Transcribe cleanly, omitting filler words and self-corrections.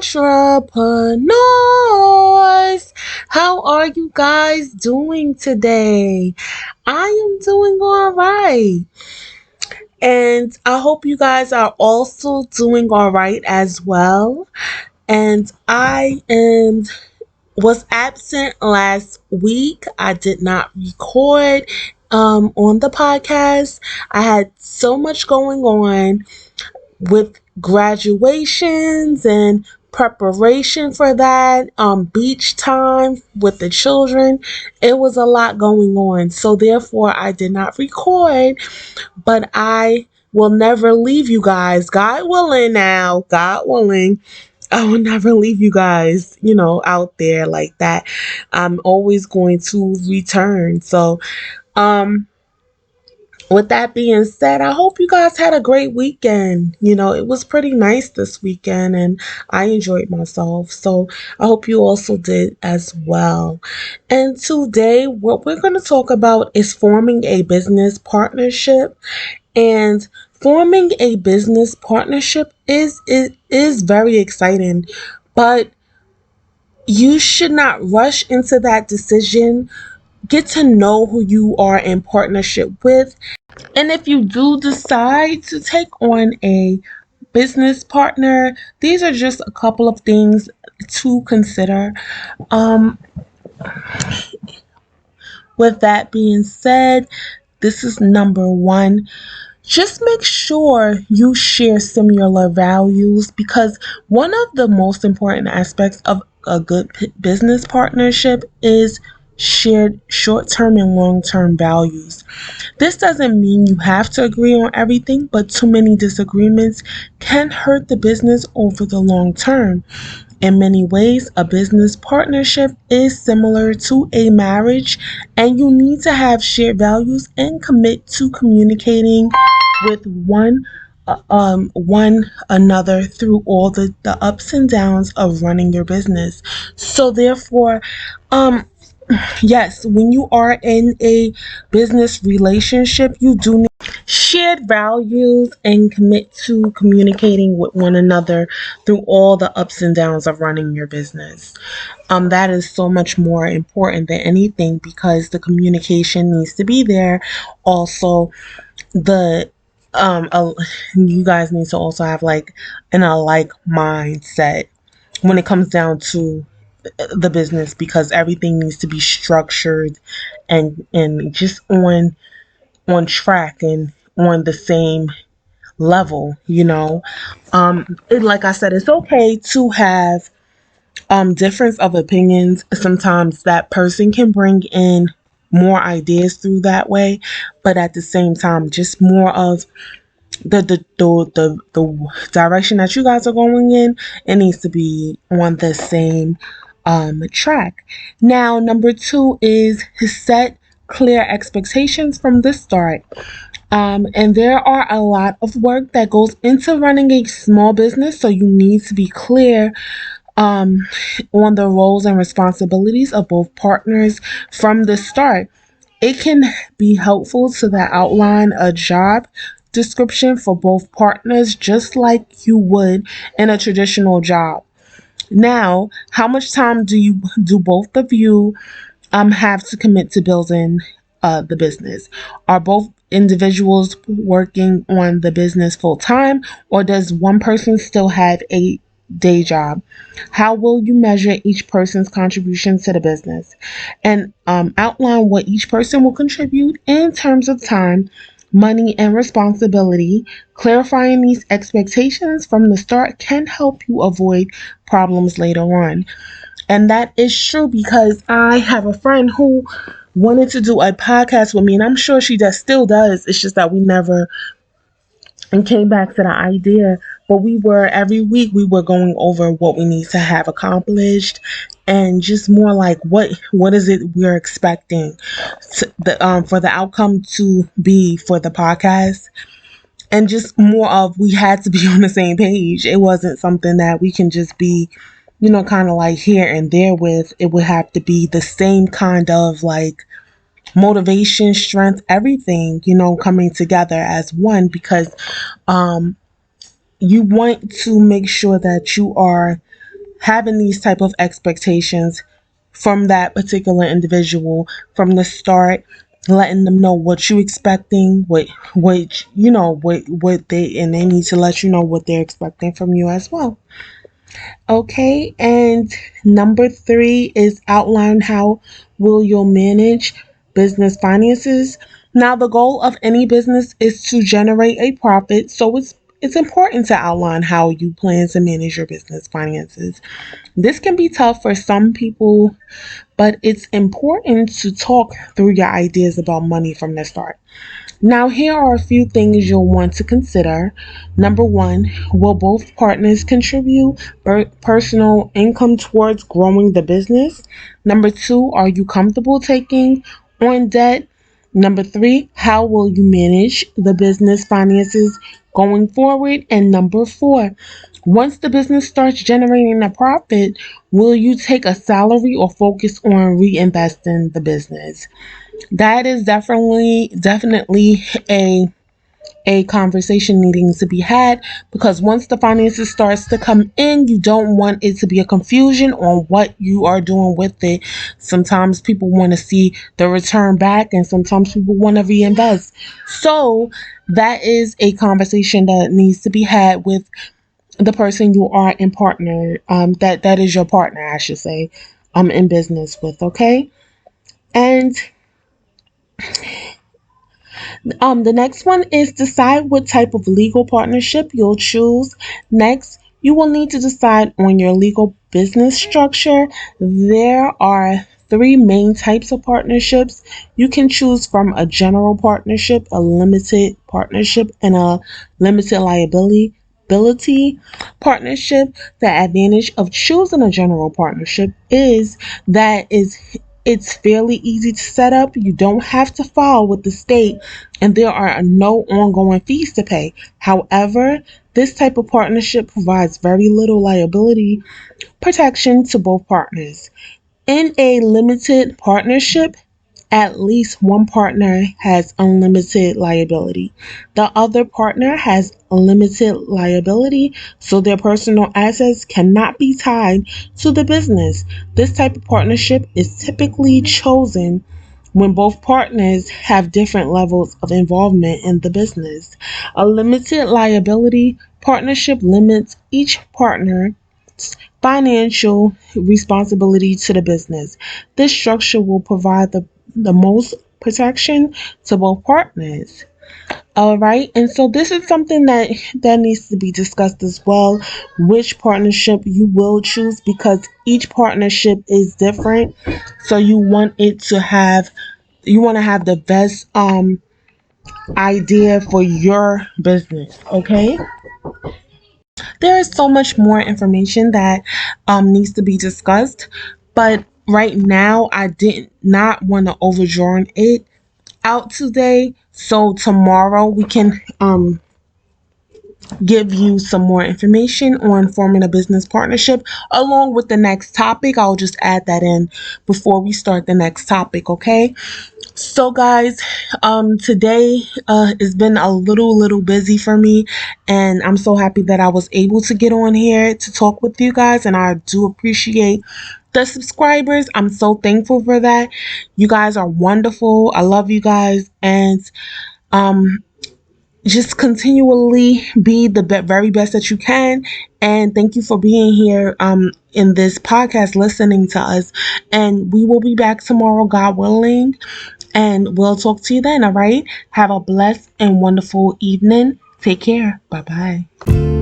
entrepreneurs. How are you guys doing today? I am doing all right. And I hope you guys are also doing all right as well. And I was absent last week. I did not record on the podcast. I had so much going on with graduations and preparation for that, beach time with the children. It was a lot going on. So therefore I did not record, but I will never leave you guys. God willing now, God willing. I will never leave you guys, out there like that. I'm always going to return. So, with that being said, I hope you guys had a great weekend. It was pretty nice this weekend and I enjoyed myself. So I hope you also did as well. And today, what we're going to talk about is forming a business partnership. And forming a business partnership is very exciting, but you should not rush into that decision. Get to know who you are in partnership with. And if you do decide to take on a business partner, these are just a couple of things to consider. Um, with that being said, this is number one. Just make sure you share similar values, because one of the most important aspects of a good business partnership is shared short-term and long-term values. This doesn't mean you have to agree on everything, but too many disagreements can hurt the business over the long term. In many ways, a business partnership is similar to a marriage, and you need to have shared values and commit to communicating with one another through all the ups and downs of running your business. So therefore, yes, when you are in a business relationship, you do need shared values and commit to communicating with one another through all the ups and downs of running your business. That is so much more important than anything, because the communication needs to be there. Also, the you guys need to also have like an alike mindset when it comes down to the business, because everything needs to be structured and just on track and on the same level. Like I said, it's okay to have difference of opinions. Sometimes that person can bring in more ideas through that way, but at the same time, just more of the direction that you guys are going in, it needs to be on the same track. Now, number two is to set clear expectations from the start. And there are a lot of work that goes into running a small business, so you need to be clear on the roles and responsibilities of both partners from the start. It can be helpful to outline a job description for both partners, just like you would in a traditional job. Now, how much time do both of you have to commit to building the business? Are both individuals working on the business full time, or does one person still have a day job? How will you measure each person's contribution to the business? And outline what each person will contribute in terms of time, money, and responsibility. Clarifying these expectations from the start can help you avoid problems later on. And that is true, because I have a friend who wanted to do a podcast with me, and I'm sure she still does. It's just that we never came back to the idea. But every week we were going over what we need to have accomplished, and just more like what is it we're expecting for the outcome to be for the podcast. And just more of, we had to be on the same page. It wasn't something that we can just be kind of like here and there with. It would have to be the same kind of like motivation, strength, everything, coming together as one, because you want to make sure that you are having these type of expectations from that particular individual from the start, letting them know what you expecting, what you know, what they, and they need to let you know what they're expecting from you as well. Okay, and number three is outline how will you manage business finances. Now, the goal of any business is to generate a profit, so it's important to outline how you plan to manage your business finances. This can be tough for some people, but it's important to talk through your ideas about money from the start. Now, here are a few things you'll want to consider. Number one, will both partners contribute personal income towards growing the business? Number two, are you comfortable taking on debt? Number three, how will you manage the business finances going forward? And number four, once the business starts generating a profit, will you take a salary or focus on reinvesting the business? That is definitely a conversation needing to be had, because once the finances starts to come in, you don't want it to be a confusion on what you are doing with it. Sometimes people want to see the return back, and sometimes people want to reinvest. So that is a conversation that needs to be had with the person you are in partner, that is your partner, I should say, in business with. Okay. And the next one is decide what type of legal partnership you'll choose. Next, you will need to decide on your legal business structure. There are three main types of partnerships. You can choose from a general partnership, a limited partnership, and a limited liability partnership. The advantage of choosing a general partnership is that it's fairly easy to set up. You don't have to file with the state, and there are no ongoing fees to pay. However, this type of partnership provides very little liability protection to both partners. In a limited partnership, at least one partner has unlimited liability. The other partner has limited liability, so their personal assets cannot be tied to the business. This type of partnership is typically chosen when both partners have different levels of involvement in the business. A limited liability partnership limits each partner financial responsibility to the business. This structure will provide the most protection to both partners. All right, and so this is something that needs to be discussed as well. Which partnership you will choose, because each partnership is different. So you want to have the best idea for your business. Okay. There is so much more information that needs to be discussed, but right now I did not want to overdraw it out today. So tomorrow we can give you some more information on forming a business partnership along with the next topic. I'll just add that in before we start the next topic, okay? So guys, today has been a little busy for me, and I'm so happy that I was able to get on here to talk with you guys, and I do appreciate the subscribers. I'm so thankful for that. You guys are wonderful. I love you guys, and um just continually be the very best that you can. And thank you for being here in this podcast, listening to us. And we will be back tomorrow, God willing, and we'll talk to you then. All right, have a blessed and wonderful evening. Take care. Bye bye.